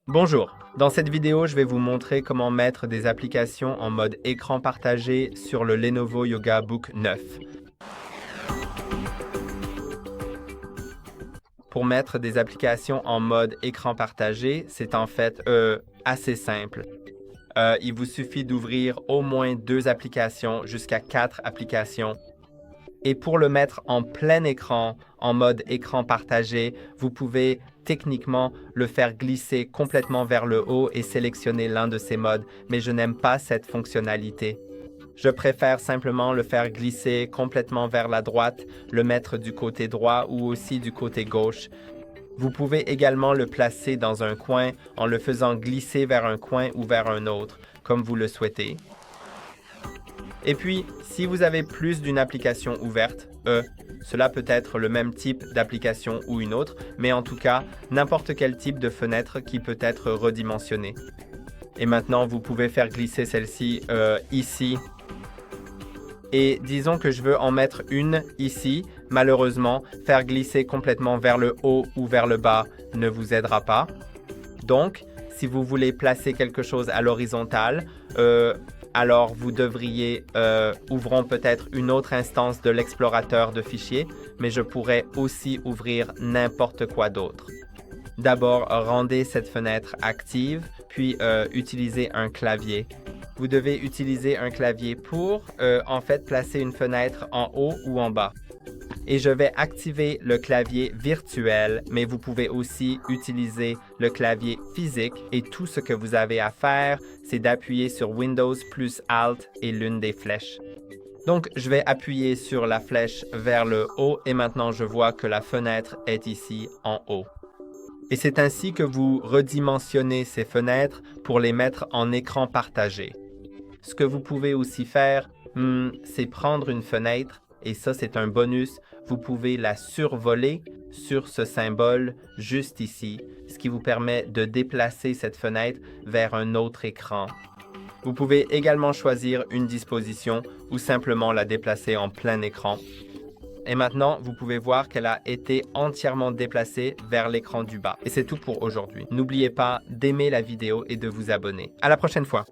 Bonjour, dans cette vidéo, je vais vous montrer comment mettre des applications en mode écran partagé sur le Lenovo Yoga Book 9. Pour mettre des applications en mode écran partagé, c'est en fait assez simple. Il vous suffit d'ouvrir au moins 2 applications jusqu'à 4 applications. Et pour le mettre en plein écran, en mode écran partagé, vous pouvez techniquement le faire glisser complètement vers le haut et sélectionner l'un de ces modes, mais je n'aime pas cette fonctionnalité. Je préfère simplement le faire glisser complètement vers la droite, le mettre du côté droit ou aussi du côté gauche. Vous pouvez également le placer dans un coin en le faisant glisser vers un coin ou vers un autre, comme vous le souhaitez. Et puis, si vous avez plus d'une application ouverte, cela peut être le même type d'application ou une autre, mais en tout cas, n'importe quel type de fenêtre qui peut être redimensionné. Et maintenant, vous pouvez faire glisser celle-ci ici. Et disons que je veux en mettre une ici. Malheureusement, faire glisser complètement vers le haut ou vers le bas ne vous aidera pas. Donc, si vous voulez placer quelque chose à l'horizontale, alors vous devriez ouvrir peut-être une autre instance de l'explorateur de fichiers, mais je pourrais aussi ouvrir n'importe quoi d'autre. D'abord, rendez cette fenêtre active, puis utilisez un clavier. Vous devez utiliser un clavier pour en fait placer une fenêtre en haut ou en bas. Et je vais activer le clavier virtuel, mais vous pouvez aussi utiliser le clavier physique et tout ce que vous avez à faire, c'est d'appuyer sur Windows plus Alt et l'une des flèches. Donc, je vais appuyer sur la flèche vers le haut et maintenant je vois que la fenêtre est ici en haut. Et c'est ainsi que vous redimensionnez ces fenêtres pour les mettre en écran partagé. Ce que vous pouvez aussi faire, c'est prendre une fenêtre, et ça c'est un bonus, vous pouvez la survoler sur ce symbole juste ici, ce qui vous permet de déplacer cette fenêtre vers un autre écran. Vous pouvez également choisir une disposition ou simplement la déplacer en plein écran. Et maintenant, vous pouvez voir qu'elle a été entièrement déplacée vers l'écran du bas. Et c'est tout pour aujourd'hui. N'oubliez pas d'aimer la vidéo et de vous abonner. À la prochaine fois!